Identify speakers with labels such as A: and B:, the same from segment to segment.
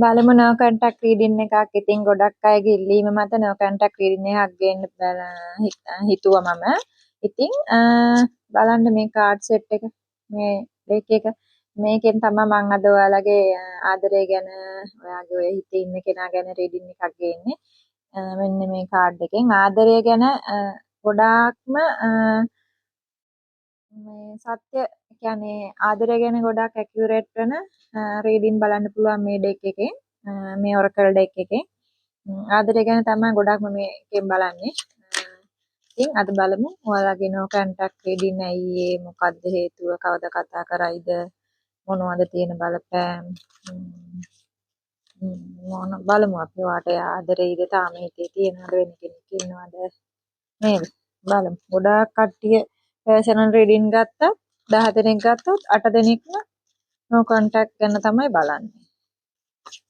A: බලමු no contact reading එකක්. ඉතින් ගොඩක් අයගේ ඉල්ලීම මත no contact reading එකක් ගේන්න හිතුවා මම. ඉතින් බලන්න මේ කාඩ් සෙට් එක මේ ඩෙක් එක මේකෙන් තමයි මම අද ඔයාලගේ ආදරය ගැන ඔයාගේ ඔය හිතේ ඉන්න කෙනා ගැන රීඩින් එකක් ගේන්නේ. මෙන්න මේ කාඩ් එකෙන් ආදරය ගැන ගොඩාක්ම මේ සත්‍ය කියන්නේ ආදරය ගැන ගොඩක් ඇකියුරේට් වෙන රීඩින් බලන්න පුළුවන් මේ ඩෙක් එකෙන්. මේ ඔරකල් ඩෙක් එකෙන් ආදරය ගැන තමයි ගොඩක්ම මේකෙන් බලන්නේ. ඉතින් අද බලමු ඔයාලගේ no contact reading ඇයි ඒ මොකද්ද හේතුව කවද කතා කරයිද මොනවද තියෙන බලපෑම් මොන බලමු අපි ඔයාට ආදරෙයිද තාම හිතේ තියෙනවද වෙන කෙනෙක් ඉන්නවද නේද බලමු ගොඩාක් කට්ටිය පර්සනල් රීඩින් ගත්තා 10 දෙනෙක් ගත්තොත් 8 දෙනෙක්ම no contact ගැන තමයි බලන්නේ.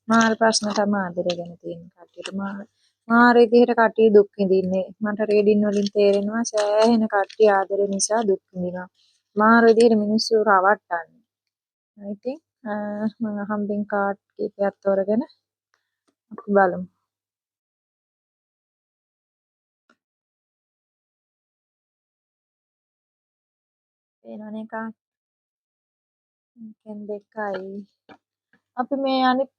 A: මාර ප්‍රශ්න තමයි ආදරය ගැන තියෙන කට්ටියට මාර විදිහට කට්ටිය දුක් විඳින්නේ. මට රීඩින් වලින් තේරෙනවා සෑහෙන කට්ටිය ආදරය නිසා දුක් විඳිනවා. මාර විදිහට මිනිස්සු රවට්ටන්නේ. ඉතින් මම හම්බෙන් කාඩ් කීපයක් තෝරගෙන අපි බලමු. පේනවනේ කාඩ්. මේකෙන් දෙකයි. අපි මේ අනිත්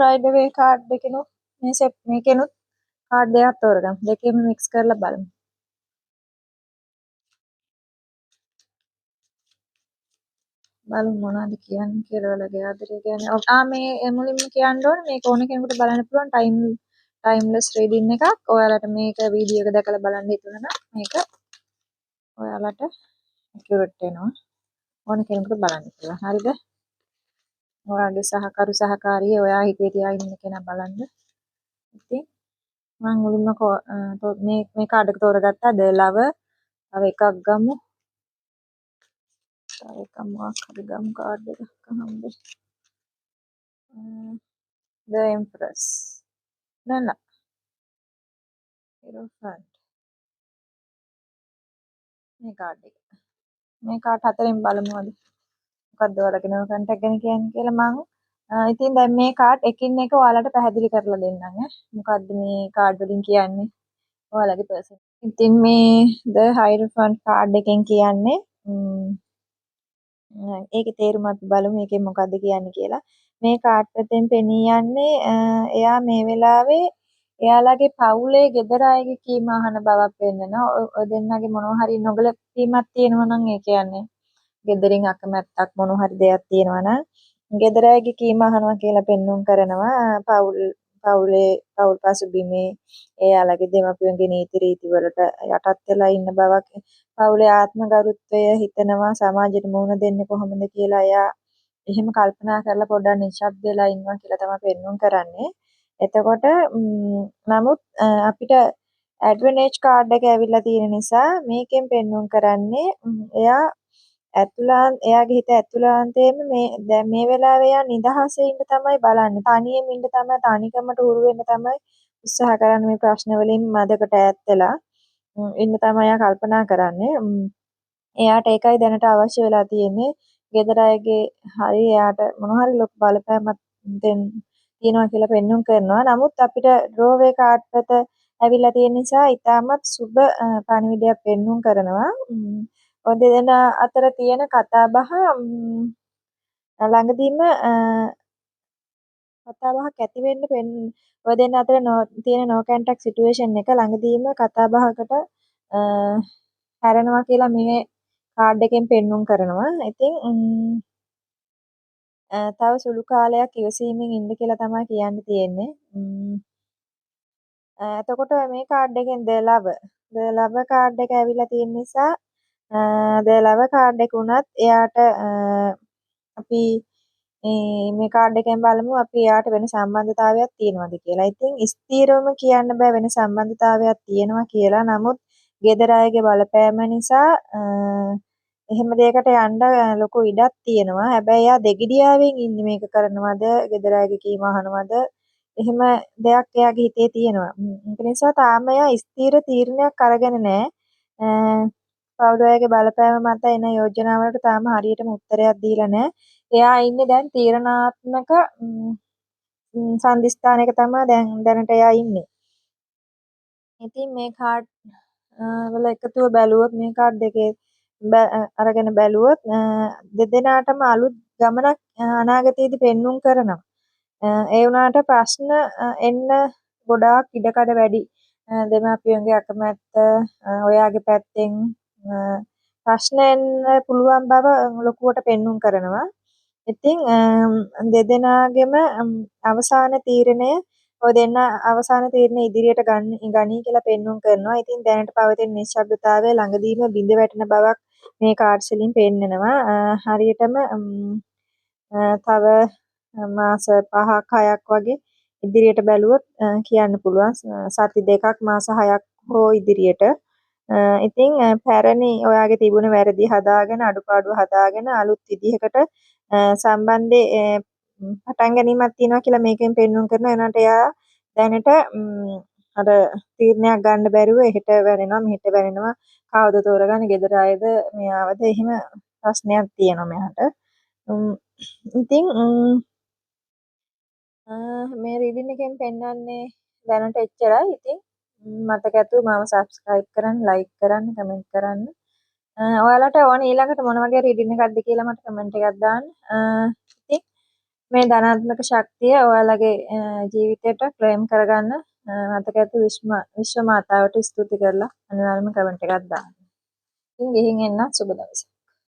A: රයිඩ් අවේ කාඩ් එකෙනුත් මේ සෙට් මේකෙනුත් කාඩ් දෙකක් තෝරගමු. දෙකේම මික්ස් කරලා බලමු. බලමු මොනවද කියන්නේ කියලා ඔයාලගේ ආදරය ගැන. මේ මුලින්ම කියන්න ඕනේ මේක ඕන කෙනෙකුට බලන්න පුළුවන් ටයිම්ලස් රීඩින් එකක්. ඔයාලට මේක වීඩියෝ එක දැකලා බලන්න හිතුණා නම් මේක ඔයාලට ඇකියුරේට් වෙනවා. ඕන කෙනෙකුට බලන්න පුළුවන්. හරිද? ඔයාගේ සහකරු සහකාරිය ඔයා හිතේ තියාගෙන ඉන්න කෙනා බලන්න. ඉතින් මම මුලින්ම මේ කාඩ් එක තෝරගත්තා. ද ලව තව එකක් ගමු. තව එකක් මොකක් හරි ගමු කාඩ් එකක් හම්බෙ. The Empress. නෑ Hierophant. මේ කාඩ් එක. මේ කාඩ් හතරෙන් බලමු අද. මොකද්ද ඔයාලගේ නම කන්ටැක්ට් ගැන කියන්නේ කියලා මම ඉතින් දැන් මේ කාඩ් එකින් එක ඔයාලට පැහැදිලි කරලා දෙන්නම් ඈ. මොකද්ද මේ කාඩ් වලින් කියන්නේ? ඔයාලගේ පර්සන්. ඉතින් මේ The Hierophant කාඩ් එකෙන් කියන්නේ ඒකේ තේරුම අපි බලමු මේකෙන් මොකද්ද කියන්නේ කියලා. මේ කාඩ් එකෙන් පෙනී යන්නේ එයා මේ වෙලාවේ එයාලගේ පවුලේ ගෙදර අයගේ කීම අහන බවක් පෙන්නනවා. ඔය දෙන්නගේ මොනවා හරි නොගැලපීමක් තියෙනවා නම් ඒ කියන්නේ ගෙදරින් අකමැත්තක් මොනවා හරි දෙයක් තියෙනවා නම් ගෙදර අයගේ කීම අහනවා කියලා පෙන්눔 කරනවා. පවුල් පසුබිමේ එයාලගේ දෙමව්පියන්ගේ නීති රීති වලට යටත් වෙලා ඉන්න බවක් පවුලේ ආත්ම ගරුත්වය හිතනවා සමාජයට මුහුණ දෙන්නේ කොහොමද කියලා එයා එහෙම කල්පනා කරලා පොඩ්ඩක් නිශ්ශබ්ද වෙලා ඉන්නවා කියලා තමයි පෙන්눔 කරන්නේ. එතකොට නමුත් අපිට ඇඩ්වනේජ් කාඩ් එක ඇවිල්ලා තියෙන නිසා මේකෙන් පෙන්눔 කරන්නේ එයාගේ හිත ඇතුළාන්තයෙන්ම දැන් මේ වෙලාවේ එයා නිදහසේ ඉන්න තමයි බලන්නේ. තනියෙම ඉන්න තමයි තනිකමට උරු වෙන්න තමයි උත්සාහ කරන්නේ මේ ප්‍රශ්න වලින් මදකට ඈත් වෙලා. ඉන්න තමයි එයා කල්පනා කරන්නේ. එයාට ඒකයි දැනට අවශ්‍ය වෙලා තියෙන්නේ. ගෙදර අයගේ හරි එයාට මොන හරි ලොකු බලපෑමක් තියෙනවා කියලා පෙන්눔 කරනවා. නමුත් අපිට ඩ්‍රෝවේ කාඩ් එක ඇවිල්ලා තියෙන නිසා ඉතාමත් සුබ පණිවිඩයක් පෙන්눔 කරනවා. ඔය දෙදෙනා අතර තියෙන කතාබහ ළඟදීම කතාබහක් ඇති වෙන්න ඔය දෙන්න අතර තියෙන no contact situation එක ළඟදීම කතාබහකට හැරෙනවා කියලා මේ කාඩ් එකෙන් පෙන්눔 කරනවා. ඉතින් තව සුළු කාලයක් ඉවසීමෙන් ඉන්න කියලා තමයි කියන්න තියෙන්නේ. එතකොට මේ කාඩ් එකෙන් The Love කාඩ් එක ඇවිල්ලා තියෙන නිසා The Love කාඩ් එක උනත් එයාට අපි මේ කාඩ් එකෙන් බලමු අපි එයාට වෙන සම්බන්ධතාවයක් තියෙනවද කියලා. ඉතින් ස්ථීරවම කියන්න බෑ වෙන සම්බන්ධතාවයක් තියෙනවා කියලා. නමුත් ගෙදර අයගේ බලපෑම නිසා එහෙම දෙයකට යන්න ලොකු ඉඩක් තියෙනවා. හැබැයි එයා දෙගිඩියාවෙන් ඉන්නේ මේක කරනවද, ගෙදර අයගේ කීම අහනවද? එහෙම දෙයක් එයාගේ හිතේ තියෙනවා. ඒක නිසා තාම එයා ස්ථීර තීරණයක් අරගෙන නැහැ. පවුලේ බලපෑම මත එන යෝජනා වලට තාම හරියටම උත්තරයක් දීලා නැහැ. එයා ඉන්නේ දැන් තීරණාත්මක සන්ධිස්ථානයක තමයි දැන් දැනට එයා ඉන්නේ. ඉතින් මේ කාඩ් වල එකතුව බැලුවොත් මේ කාඩ් දෙකේ අරගෙන බැලුවොත් දෙදෙනාටම අලුත් ගමනක් අනාගතයේදී පෙන්눔 කරනවා. ඒ වුණාට ප්‍රශ්න එන්න ගොඩාක් ඉඩකඩ වැඩි. දෙමාපියන්ගේ අකමැත්ත ඔයාගේ පැත්තෙන් ප්‍රශ්න එන්න පුළුවන් බව ලොකුවට පෙන්눔 කරනවා. ඉතින් දෙදෙනාගේම අවසාන තීරණය ඔය දෙන්න අවසාන තීරණය ඉදිරියට ගනී කියලා පෙන්눔 කරනවා. ඉතින් දැනට පවතින නිශ්ශබ්දතාවය ළඟදීම බිඳ වැටෙන බවක් මේ කාඩ්ස් වලින් පෙන්නනවා. හරියටම තව මාස 5ක් 6ක් වගේ ඉදිරියට බැලුවොත් කියන්න පුළුවන්. සති දෙකක් මාස 6ක් හෝ ඉදිරියට. ඉතින් පැරණි ඔයාගේ තිබුණ වැරදි හදාගෙන අඩුපාඩු හදාගෙන අලුත් විදිහකට සම්බන්ධේ පටන් ගැනීමක් තියෙනවා කියලා මේකෙන් පෙන්වන්න කරනවා. එනකොට එයා දැනට අර තීරණයක් ගන්න බැරුව එහෙට වැරෙනවා මෙහෙට වැරෙනවා. කවුද තෝරගන්නේ? ගෙදර අයද මෙයාවද? එහෙම ප්‍රශ්නයක් තියෙනවා මෙයාට. ඉතින් මේ රීඩින් එකෙන් පෙන්වන්නේ දැනට එච්චරයි. ඉතින් මතක ඇතුව මාව subscribe කරන්න, like කරන්න, comment කරන්න. ඔයාලට ඕන ඊළඟට මොන වගේ රීඩින් එකක්ද කියලා මට කමෙන්ට් එකක් දාන්න. ඉතින් මේ ධනාත්මක ශක්තිය ඔයාලගේ ජීවිතයට ක්ලේම් කරගන්න මතක ඇතුව විශ්ව මාතාවට ස්තුති කරලා අනිවාර්යයෙන්ම කමෙන්ට් එකක් දාන්න. ඉතින් ගිහින් එන්න සුබ දවසක්.